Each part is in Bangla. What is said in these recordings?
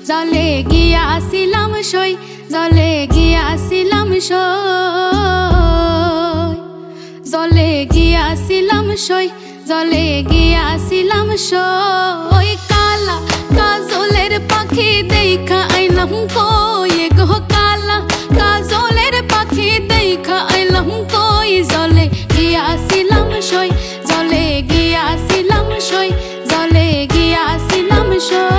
জলে গিয়াছিলাম সই, জলে গিয়াছিলাম সই, জলে গিয়াছিলাম সই, জলে গিয়াছিলাম সই। কালা কাজলের পাখি দেখা আইলাম কই গো, কালা কাজলের পাখি দেখা আইলাম কই। জলে গিয়াছিলাম সই, জলে গিয়াছিলাম সই, জলে গিয়াছিলাম সই।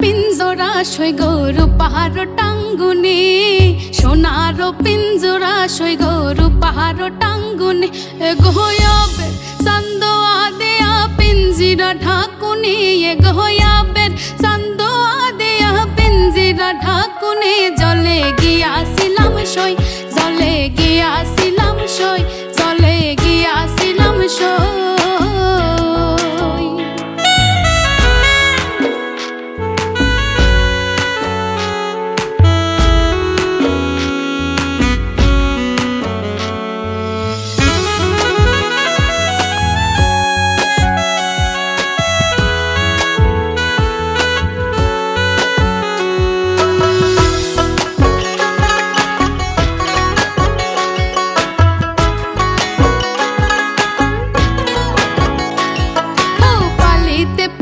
পিঞ্জরা সই গরু পাহাড় টাঙ্গুনি, সোনার পিঞ্জরা সই গরু পাহাড় টাঙ্গুনি। এগোয়াবের চান্দোয়া দেয়া পিঞ্জিরা ঢাকুনি, এগোয়াবের চান্দোয়া দেয়া পিঞ্জিরা ঢাকুনি। জলে গিয়াছিলাম সই, জলে গিয়াছিলাম সই, জলে গিয়াছিলাম সই।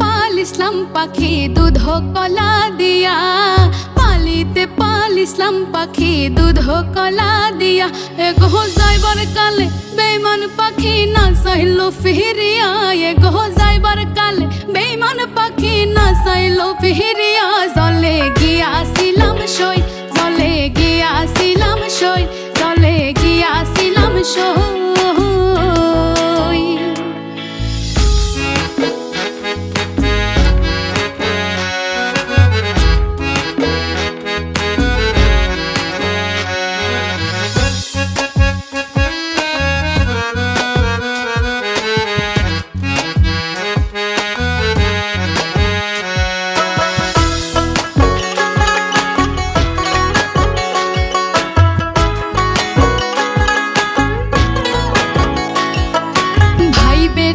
পালিসলাম পাখি দুধ কলা দিয়া, পালিতে পালিসলাম পাখি দুধ কলা দিয়া। এগো যাইবার কালে বেইমান পাখি না চাইলো ফিরিয়া, এগো যাইবার কালে বেইমান পাখি না চাইলো ফিরিয়া। জলে গিয়াছিলাম সই, জলে গিয়াছিলাম সই, জলে গিয়াছিলাম সই।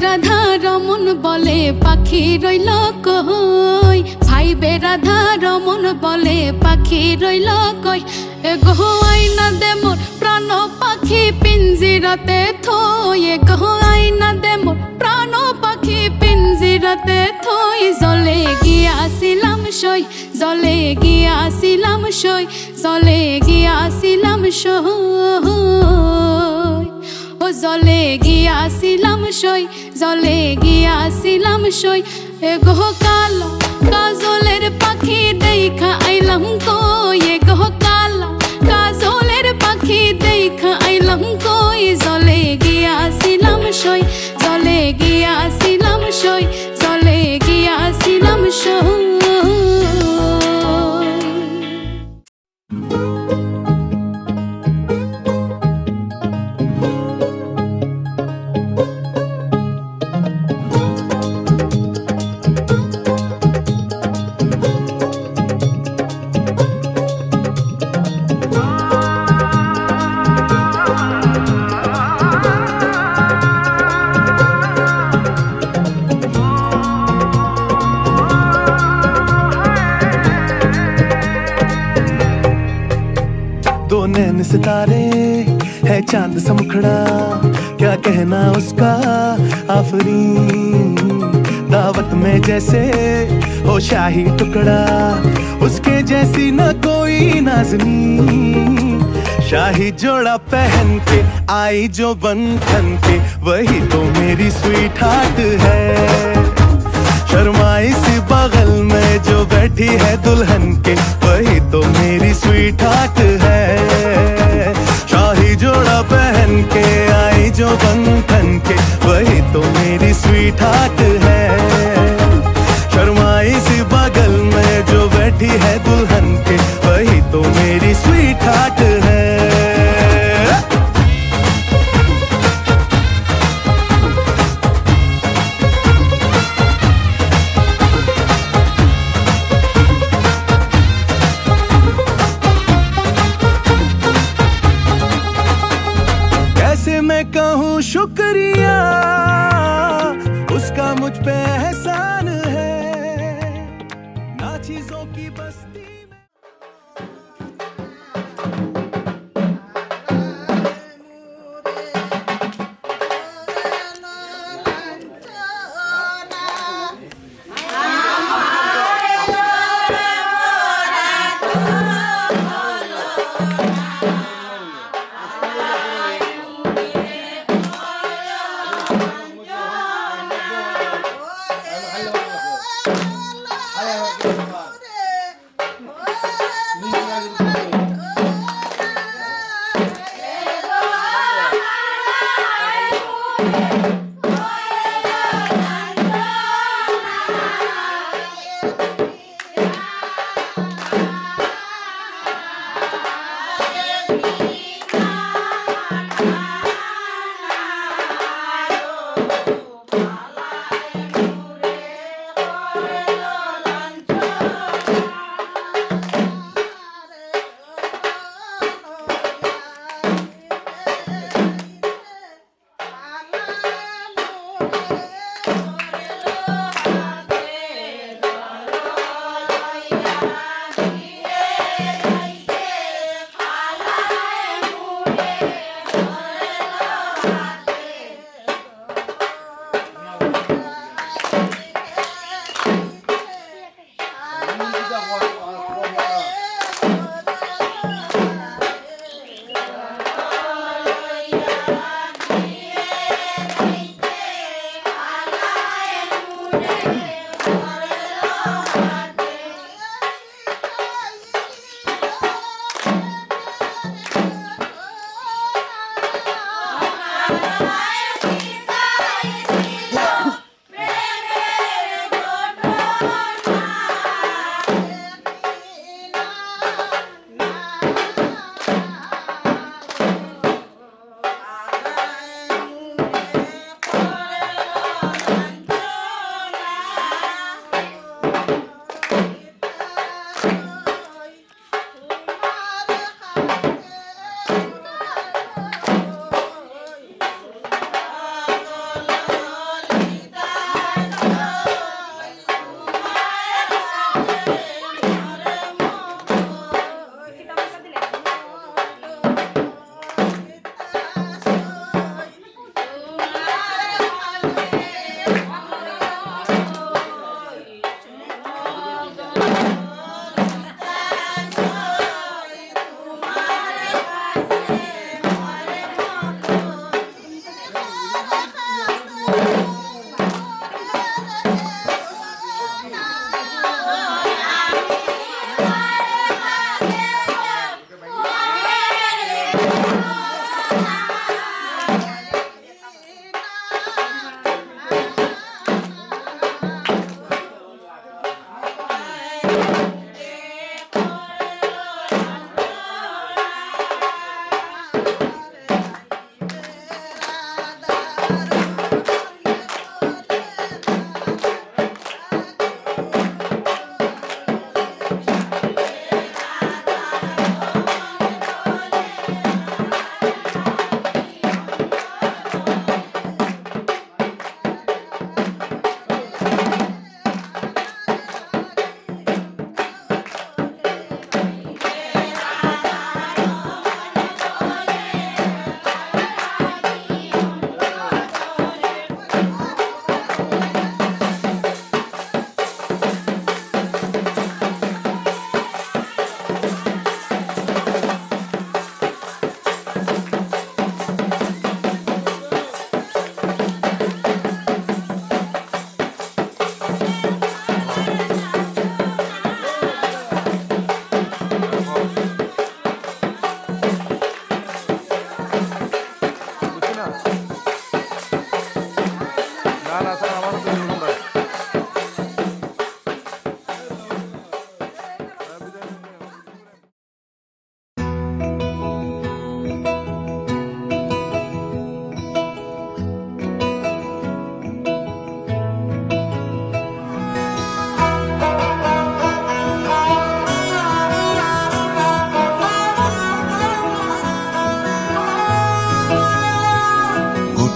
রাধা রমন বলে পাখি রইল কই, ভাই বেরাধা রমন বলে পাখি রইল কই। এগো আইনা দে মোর প্রাণ পাখি পিঞ্জিরাতে থই, এগো আইনা দে মোর প্রাণ পাখি পিঞ্জিরাতে থই। জলে গিয়াছিলাম সই, জলে গিয়াছিলাম সই, জলে গিয়াছিলাম সই। ও জলে গিয়াছিলাম সই, জলে গিয়াছিলাম সই। এগো কালা কাজলের পাখি দেখা আইলাম কই, এগো কালা কাজলের পাখি দেখা আইলাম কই। জলে গিয়াছিলাম সই, জলে গিয়াছিলাম সই, জলে গিয়াছিলাম সই। दो नैन सितारे है चांद सा मुखड़ा, क्या कहना उसका आफरीन। दावत में जैसे हो शाही टुकड़ा, उसके जैसी न कोई नाज़नी। शाही जोड़ा पहन के आई जो बन ठन के, वही तो मेरी स्वीट हार्ट है। शर्माई सी बगल में जो बैठी है दुल्हन के, वही तो मेरी स्वीट हार्ट है। शाही जोड़ा पहन के आई जो बंधन के, वही तो मेरी स्वीट हार्ट है। शर्माई मैं कहूँ शुक्रिया, उसका मुझ पे एहसान है, ना चीजों की बस्ती में।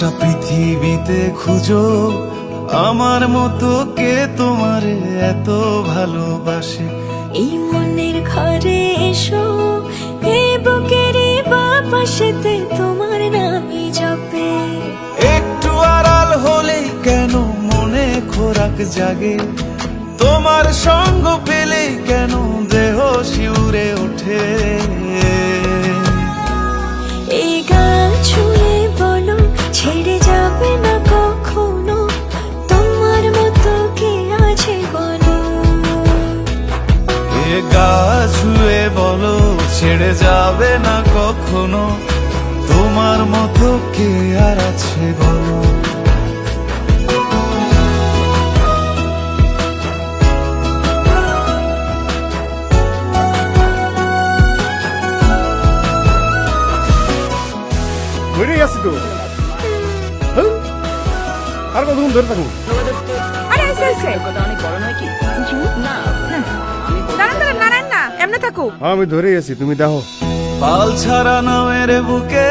গোটা পৃথিবীতে খুঁজো আমার মতো কে তোমারে এত ভালোবাসে। এই মনের ঘরে এসো, এই বুকের বাপাশেতে তোমার নামই জপে। একটু আড়াল হলেই কেন মনে খোরাক জাগে, তোমার সঙ্গ পেলেই কেন দেহ শিউরে ওঠে। এই গান ছুঁয়ে বলো ছেড়ে যাবে না কখনো, তোমার মতো কে আছে বলো। এ গা ছুঁয়ে বলো ছেড়ে যাবে না কখনো, তোমার মতো কে আর আছে বলো। ধরে আছি তো, হ্যাঁ? আর কতক্ষণ ধরে থাকুন? আরে এসে এসে অনেক বড় নয় কি না দাঁড়ান দাঁড়ান নারায়ণ না এমনি থাকো। আমি ধরে আছি, তুমি দেখো। পাল ছাড়া নামের বুকে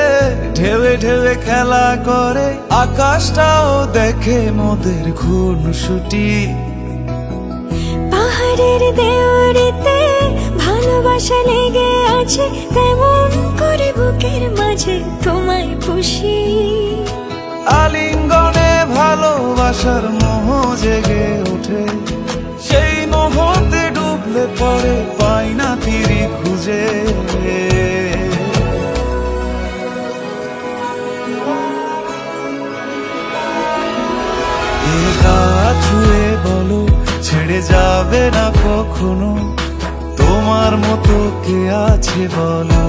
ঢেউে ঢেউে খেলা করে, আকাশটাও দেখে মোদের খুনসুটি। পাহাড়ের দেওয়ারিতে ভালোবাসা লেগে আছে, তেমন করে বুকের মাঝে তোমায় পুষি। আলিঙ্গনে ভালোবাসার মোহ জেগে ওঠে, সেই মোহতে ডুবলে পরে পাই না তীরি খুঁজে। এ গা ছুঁয়ে বলো ছেড়ে যাবে না কখনো, তোমার মতো কে আছে বলো।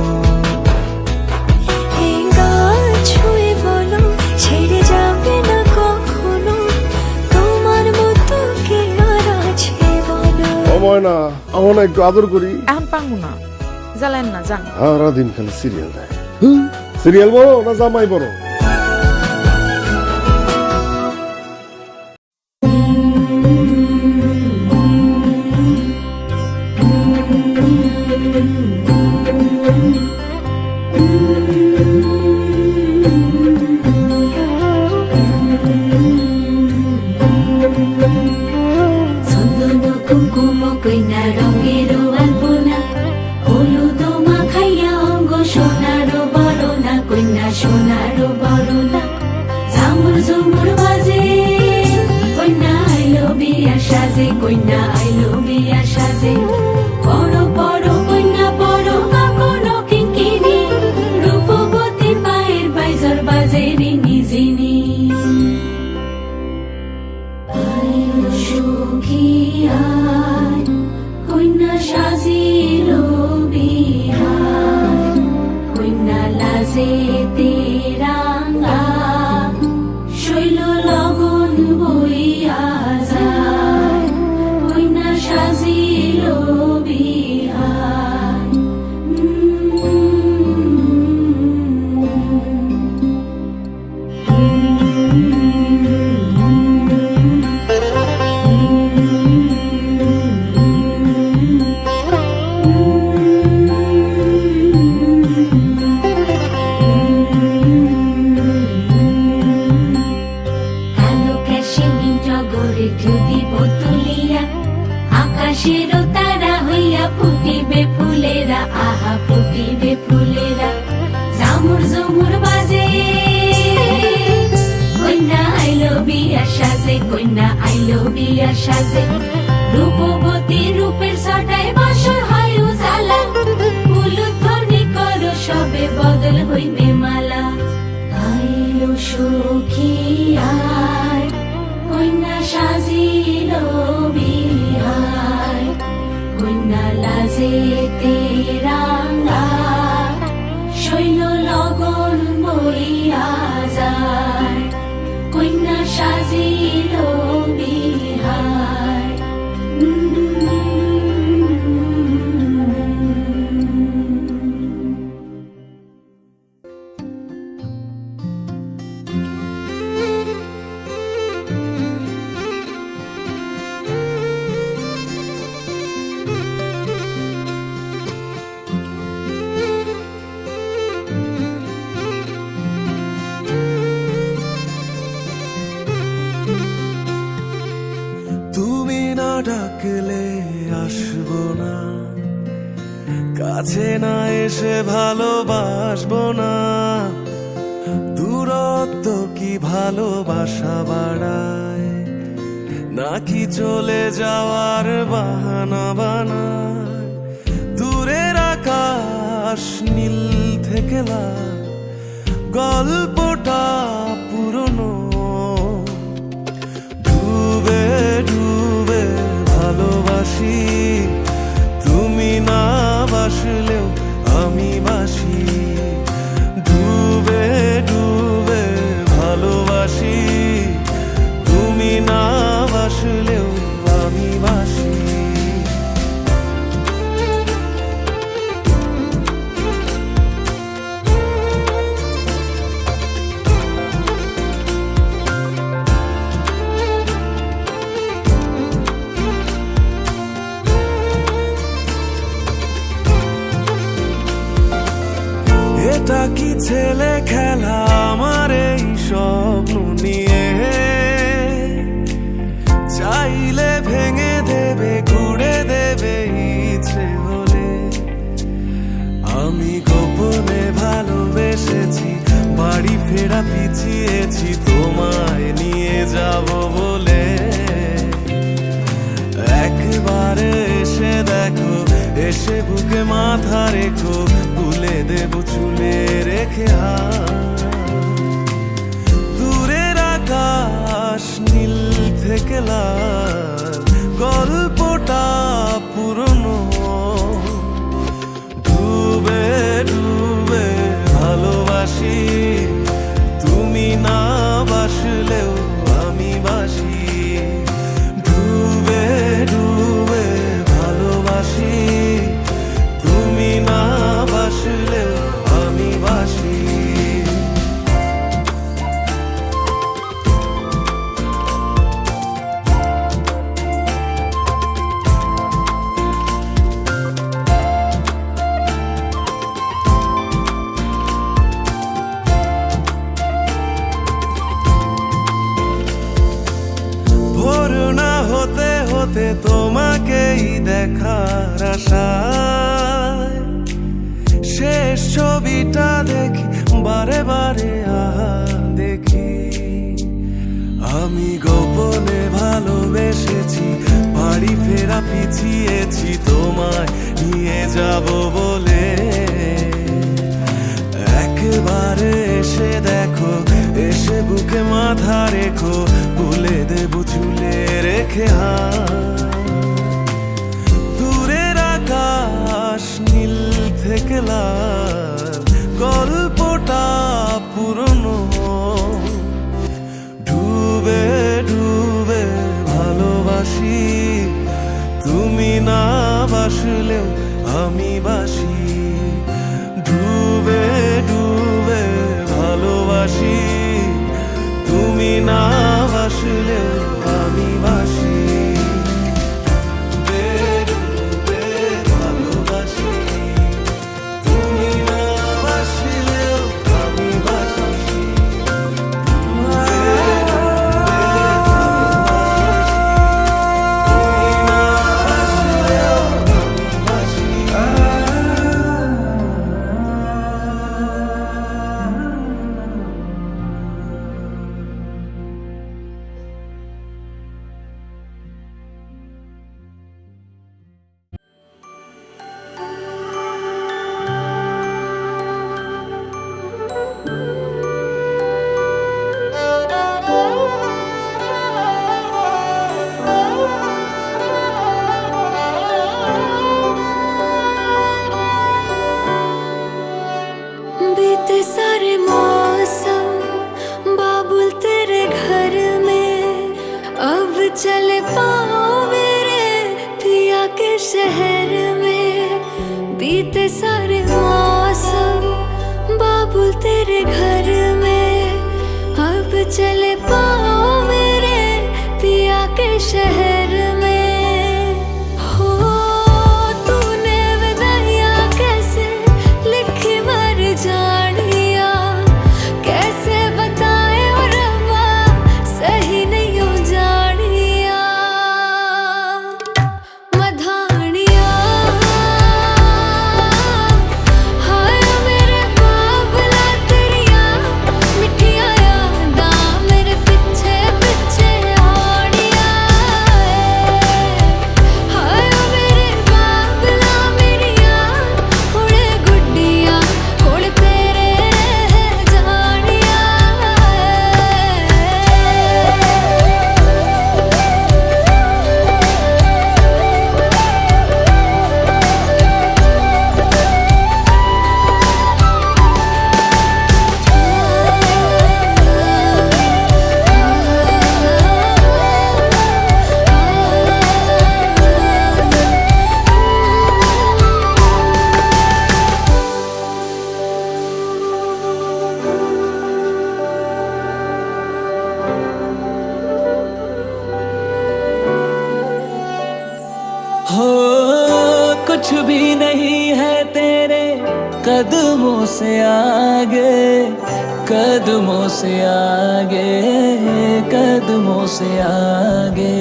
এই গান ছুঁয়ে বলো ছেড়ে যাবে না কখনো, তোমার মতো কে আর আছে বলো। সময় না, আমার না একটু আদর করি। এখন পাঙ্গু না, জ্বালেন না জান। সারাদিন খালি সিরিয়াল দেয়। সিরিয়াল বড় না জামাই বড়? চন্দন কুমকুম কইনা রঙের আলপনা, হলুদ মাখাইয়া অঙ্গ সোনার বরনা, কইনা সোনার বরনা। ঝামুর ঝুমুর বাজে কইনা আইলো বিয়া সাজে, কইনা আইলো বিয়া সাজে। পড়ো পড়ো কইনা পড়ো কাকনো কিঙ্কিনি, রূপবতী পায়ের বাইজর বাজে রিনি ঝিনি। আইলো সখী আয়, কইনা সাজিল বিহার, কইনা লাজে তেরাঙ্গা, শৈল লগন বইয়া যায়, কইনা সাজিল বিহার। কালো ক্যাশিমিন জগরে ঢুদি বোতলিয়া, আকাশেরও তারা হইয়া ফুটিবে ফুলেরা, আহা ফুটিবে ফুলেরা। ঝামুর ঝুমুর বাজে কইনা আইলো বিয়া সাজে, কইনা আইলো বিয়া সাজে। রূপবতী রূপের ছটায় বাসর হয় উজালা, উলুধ্বনি করো সবে বদল হইবে মালা। আইলো সখী আয়, কইনা সাজিল বিহার, কইনা লাজে তেরাঙ্গা, শৈল লগন বইয়া যায়, কইনা সাজিল বিহার। ডাকলে আসবো না, কাছে না এসে ভালোবাসবো না। দূরত্ব কি ভালোবাসা বাড়ায়, নাকি চলে যাওয়ার বাহানা বানায়? দূরের আকাশ নীল থেকে লাল, গল্পটা পুরনো। ডুবে ডুবে ভালোবাসি, তুমি না বাসলেও আমি বাসি। ডুবে ডুবে ভালোবাসি, তুমি না বাসলেও আমি বাসি। এটা কি ছেলে খেলা আমার এই স্বপ্ন নিয়ে? চাইলে ভেঙে দেবে, ঘুরে দেবে ইচ্ছে হলে। আমি গোপনে ভালোবেসেছি, বাড়ি ফেরা পিছিয়েছি তোমায় নিয়ে যাব বলে। একবারে এসে দেখো, এসে বুকে মাথা রেখো, তুলে দেব চুলে রেখে হাত। দূরের আকাশ নীল থেকে লাল, গল্পটা পুরনো। ডুবে ডুবে ভালোবাসি, তুমি না বাসলেও আমি বাসি। ডুবে ডুবে ভালোবাসি, তুমি না বাসলেও আমি বাসি। ভোর না হতে হতে তোমাকেই দেখার আশায়, শেষ ছবিটা দেখি বারে বারে দেখি। আমি গোপনে ভালোবেসেছি, বাড়ি ফেরা পিছিয়েছি তোমায় নিয়ে যাব বলে। একবারে এসে দেখো, এসে বুকে মাথা রেখো, তুলে দেব চুলে রেখে হাত। দূরের আকাশ নীল থেকে লাল, গল্পটা পুরনো। ডুবে ডুবে ভালোবাসি, তুমি না বাসলেও আমি বাসি। ডুবে ডুবে ভালোবাসি, তুমি না বাসলেও আমি বাসি। ডুবে ডুবে ভালোবাসি, তুমি না বাসলেও আমি বাসি। बीते सारे मौसम बाबुल तेरे घर में, अब चले पाओ मेरे पिया के शहर में। बीते सारे मौसम बाबुल तेरे घर में, अब चले पाओ मेरे पिया के शहर में। हो तूने विदाइयां कैसे लिखी मर जानिया, कैसे बताए और रब्बा सही नहीं हो जानिया। भी नहीं है तेरे कदमों से आगे, कदमों से आगे, कदमों से आगे।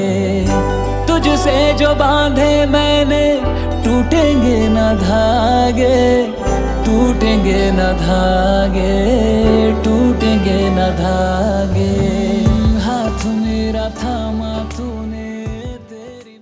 तुझसे जो बांधे मैंने टूटेंगे न धागे, टूटेंगे न धागे, टूटेंगे न धागे। हाथ मेरा थामा तूने तेरी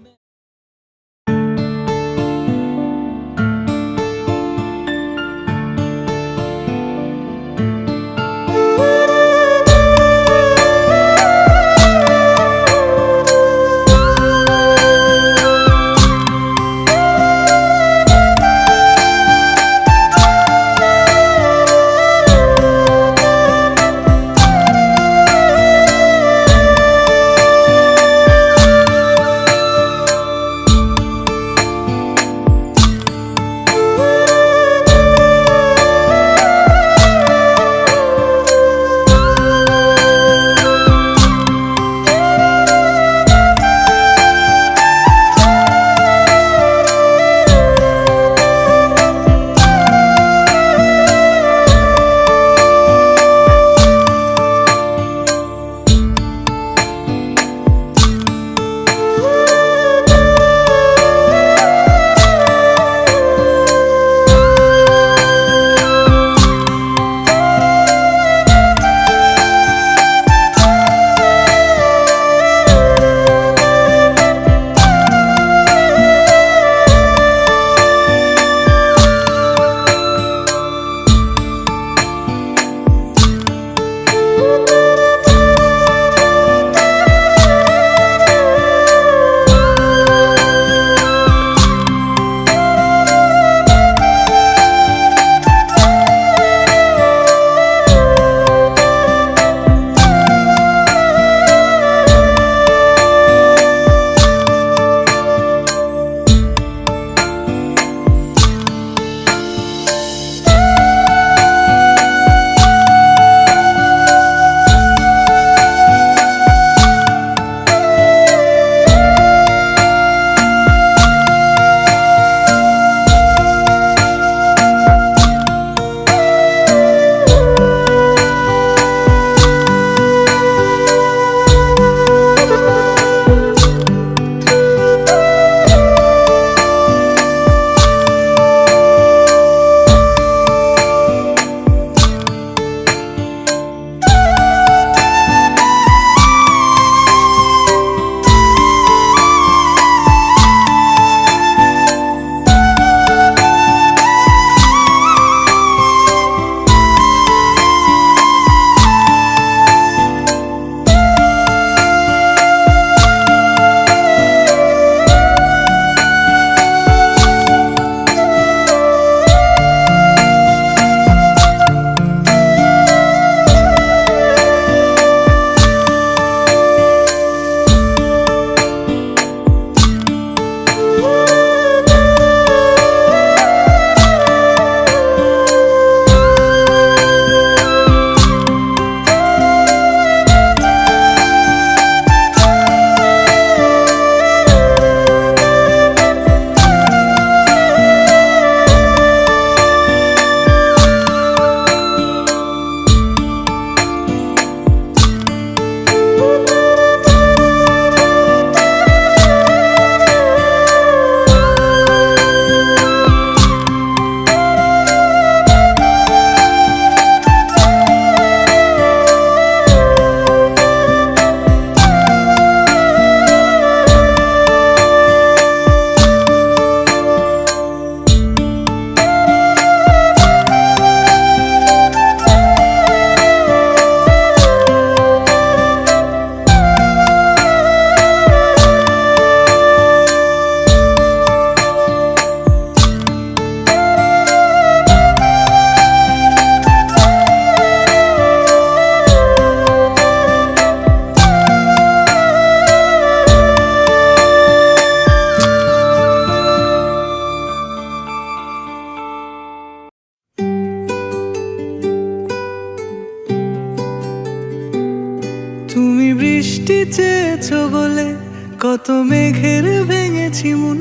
বৃষ্টি চেয়েছো বলে কত মেঘের ভেঙেছি মন,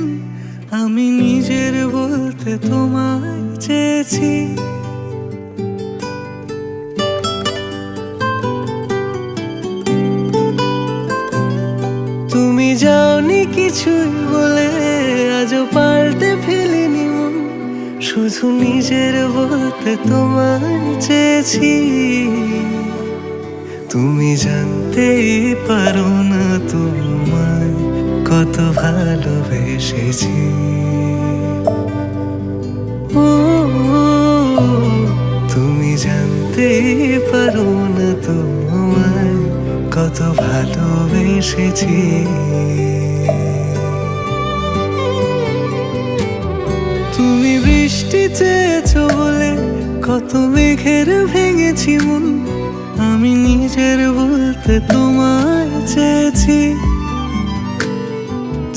আমি নিজের বলতে তোমায় চেয়েছি। তুমি যাওনি কিছুই বলে, আজও পাল্টে ফেলিনি মন, শুধু নিজের বলতে তোমায় চেয়েছি। তুমি জানতেই পারো না তোমায় কত ভালোবেসেছি। ও তুমি জানতেই পারো না তোমায় কত ভালোবেসেছি। তুমি বৃষ্টি চেয়েছো বলে কত মেঘের ভেঙেছি মন, আমি নিজের বলতে তোমায় চেয়েছি।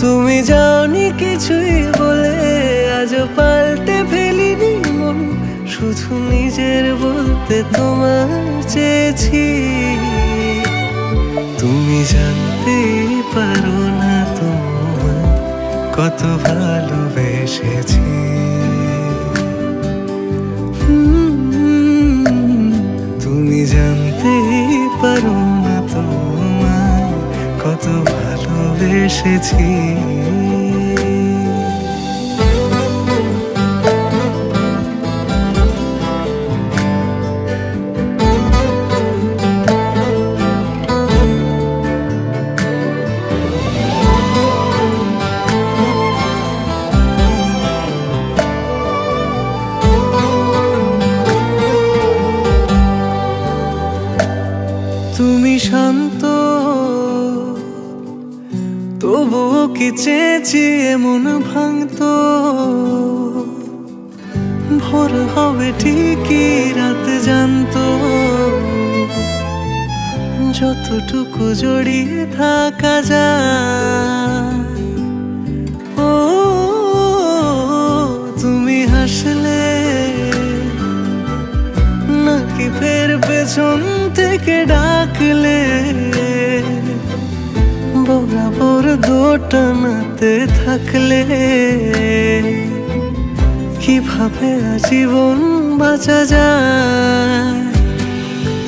তুমি যাওনি কিছুই বলে, আজও পাল্টে ফেলিনি মন, শুধু নিজের বলতে তোমায় চেয়েছি। তুমি জানতেই পারো না তোমায় কত ভালোবেসেছি। তুমি জানতেই পারো না তোমায় কত ভালোবেসেছি। তুমি শান্ত তবুও কি চেয়েছি এমন ভাঙতো, ভোর হবে ঠিকই রাত জানতো, যতটুকু জড়িয়ে থাকা যায়। ও তুমি হাসলে নাকি ফের পেছন থেকে ডাকলে, বরাবর দোটানাতে থাকলে কিভাবে আজীবন বাঁচা যায়।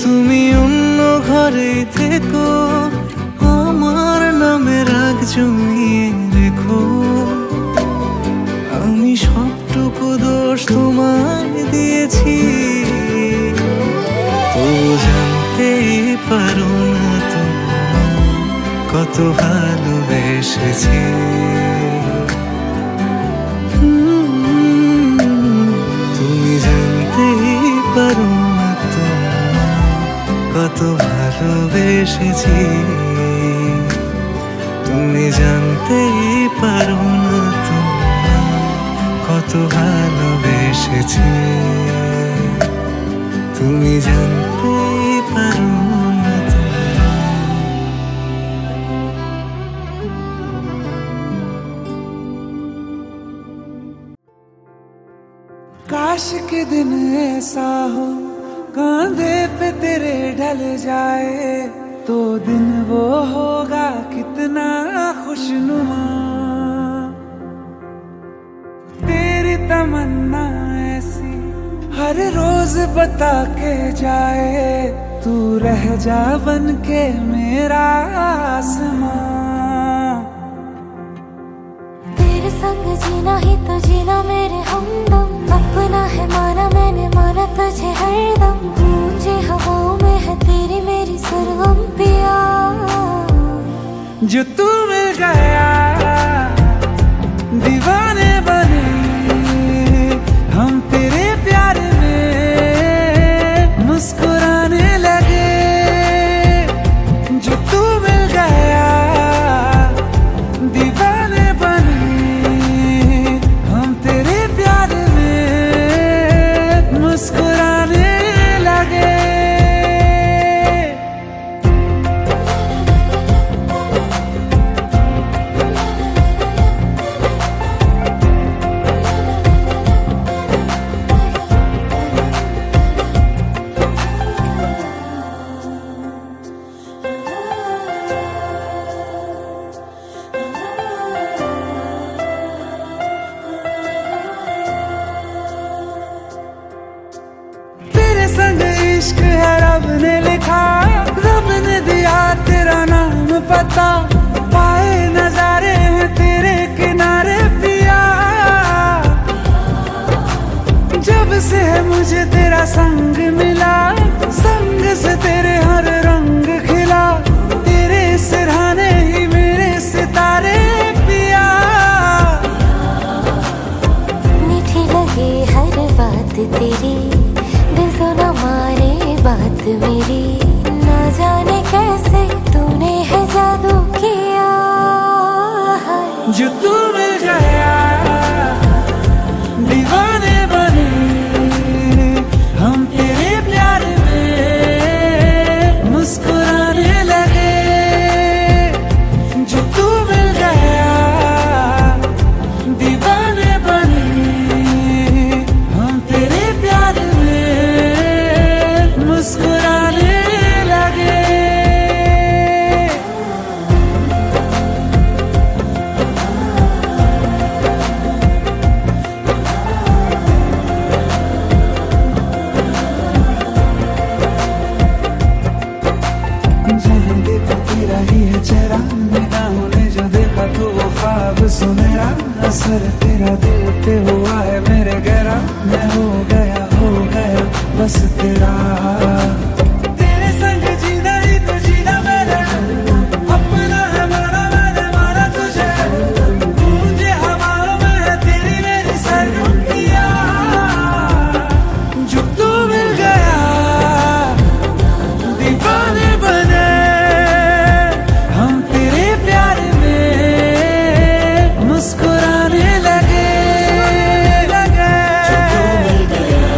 তুমি অন্য ঘরে থেকো, আমার নামে রাগ জমিয়ে রেখো, আমি সবটুকু দোষ তোমায় দিয়েছি। তো জানতেই পারো না তোমায় কত ভালোবেসেছি। তুমি জানতেই পারো না তোমায় কত ভালোবেসেছি। তুমি জানতেই পারো না তোমায় কত ভালোবেসেছি। তুমি জানতেই পারো না काश के दिन ऐसा हो कांधे पे तेरे ढल जाए, तो दिन वो होगा कितना खुशनुमा। तेरी तमन्ना ऐसी हर रोज बता के जाए, तू रह जा बन के मेरा आसमां। तेरे संग जीना ही तो जीना मेरे हमदम, अपना है माना मैंने माना तुझे हरदम। गूंजे हवाओं में है तेरी मेरी सर्वम पिया। जो तू मिल गया दीवाने बने हम तेरे प्यार में मुस्कुराने लगे। जो तू मिल गया दीवाने बने हम तेरे प्यार में मुस्कुराने लगे। मुझे तेरा संग मिला, संग से तेरे हर रंग खिला, तेरे सिरहाने ही मेरे सितारे पिया। मीठी लगे हर बात तेरी, दिल तो न मारे बात मेरी, ना जाने कैसे तूने है जादू किया है। जो तू मिल गया दीवाने बने हम तेरे प्यार में मुस्कुराने लगे। जो तू मिल गया दीवाने बने हम तेरे प्यार में मुस्कुराने लगे। जहाँ देखा तेरा ही है चेहरा, निगाहों ने जो देखा तो वो ख्वाब सुनहरा, असर तेरा दिल पे हुआ है मेरे गहरा, मैं हो गया बस तेरा। तेरे संग जीना ही तो जीना मैंने, अपना है माना मैंने माना तुझे, मुझे हवाओं में है तेरी मेरी सरगुनिया। जो तू मिल गया दीवाने बने हम तेरे प्यार में मुस्कुराने लगे। जो तू मिल गया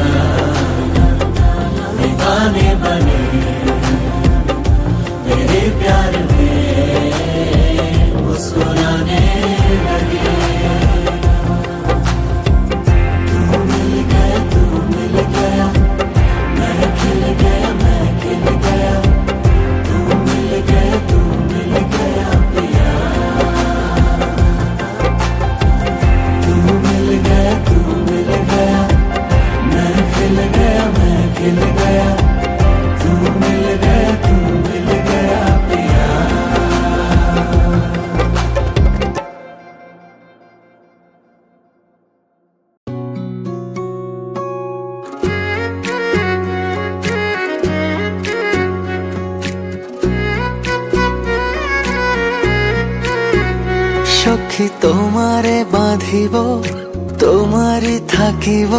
दीवाने बने तेरे प्यार में मुस्कुराने लगे। तू मिल गया मैं खिल गया तू मिल गया पिया। तू मिल गया मैं खिल गया तू मिल गया पिया। সখী তোমারে বাঁধিব, তোমারই থাকিব,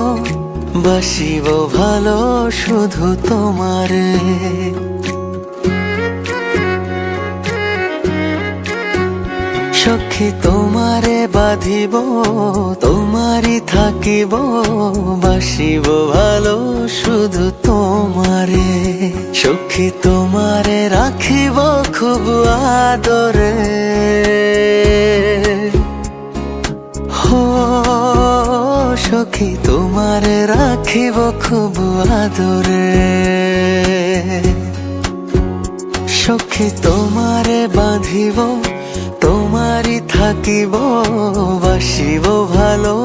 বাসিব ভালো শুধু তোমারে। সখী তোমারে বাঁধিব, তোমারই থাকিব, বাসিব ভালো শুধু তোমারে। সখী তোমারে রাখিব খুব আদরে, হো সখী তোমারে রাখিব খুব আদরে। সখী তোমারে বাঁধিব, তোমারই থাকিব, বাসিব ভালো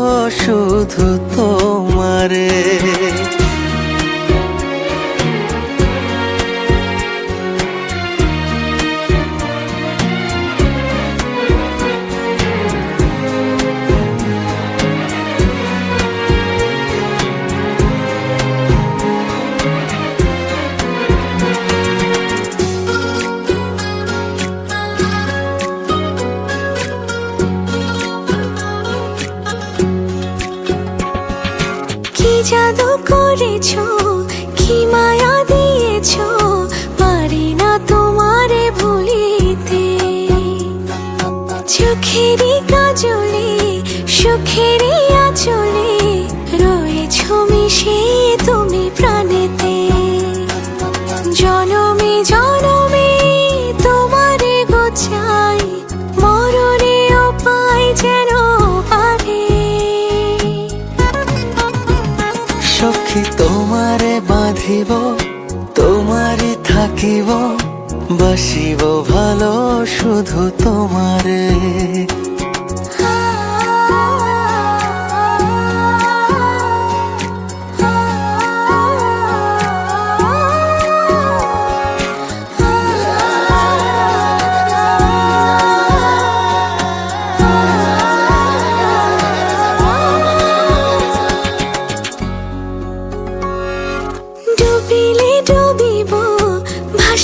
শুধু তোমারে। জাদু করেছো, কি মায়া দিয়েছো, পারি না তোমারে ভুলিতে। চোখেরই কাজলে সুখেরই আঁচলে রয়েছো মিশে তুমি প্রাণেতে। জনমে জনমে তোমারে গোছাই, মরণেও পাই যেন পারে। সখী তোমারে বাঁধিব, তোমারই থাকিব, বাসিব ভালো শুধু তোমারে।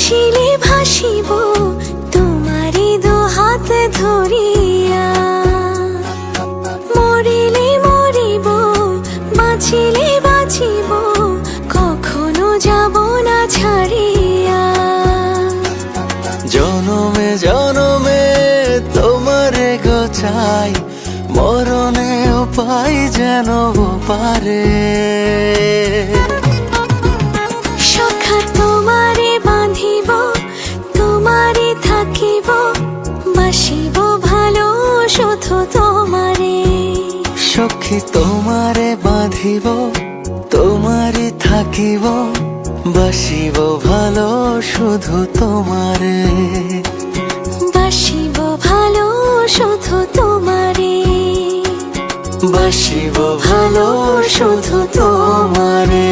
আসিলে ভাসিব তোমারি দু হাত ধরিয়া, মরিলে মরিব বাঁচিলে বাঁচিব কখনো যাব না ছাড়িয়া। জনমে জনমে তোমারে গোছাই, মরণেও পাই যেন পারে। সখা তোমারে বাঁধিব তোমারে থাকিব, বাসিব ভালো শুধু তোমারে। সখী তোমারে বাঁধিব তোমারে থাকিব, বাসিব ভালো শুধু তোমারে। বাসিব ভালো শুধু তোমারে, বাসিব ভালো শুধু তোমারে।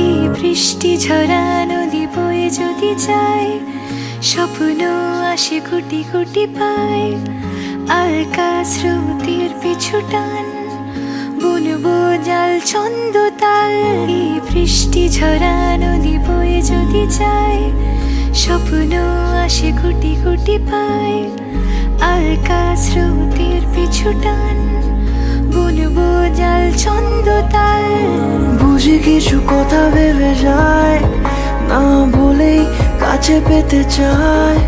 এই বৃষ্টি ঝরা নদী বয়ে যদি যায়, স্বপ্ন আসে কোটি কোটি পায়। আলকা স্রোতের পিছু টান, বুনবো জাল ছন্দ তাল। এই বৃষ্টি ঝরা নদী বয়ে যদি যায়, স্বপ্ন আসে কোটি কোটি পায়। আলকা স্রোতের পিছু টান, বুনবো জাল ছন্দ তাল। বুঝি কিছু কথা ভেবে যায়, না বলেই কাছে পেতে চায়।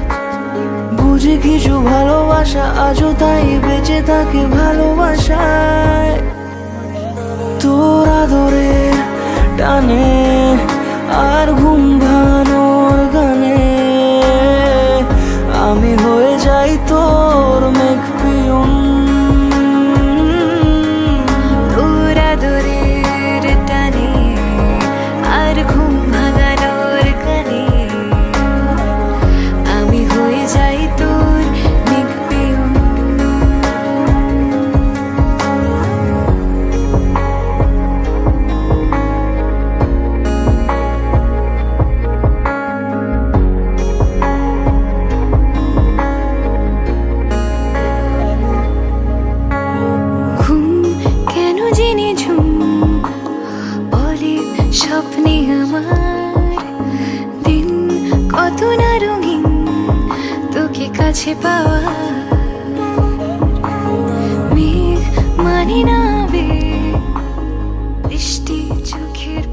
বুঝি কিছু ভালোবাসা আজও তাই বেঁচে থাকে ভালোবাসায়। তোর আদরে টানে আর ঘুম ভাঙানোর গানে, আমি হয়ে যাই তোর মেঘ পিয়ন। তোর আদরের টানে আর ঘুম ভাঙানোর গানে, আমি হয়ে যাই তোর মেঘ পিয়ন। ঘুম কেন জেনে ঝুম বলে স্বপ্নে আমার, দিন কত না রঙিন তোকে কাছে পাওয়া। মেঘ মানে না বে বৃষ্টি চোখের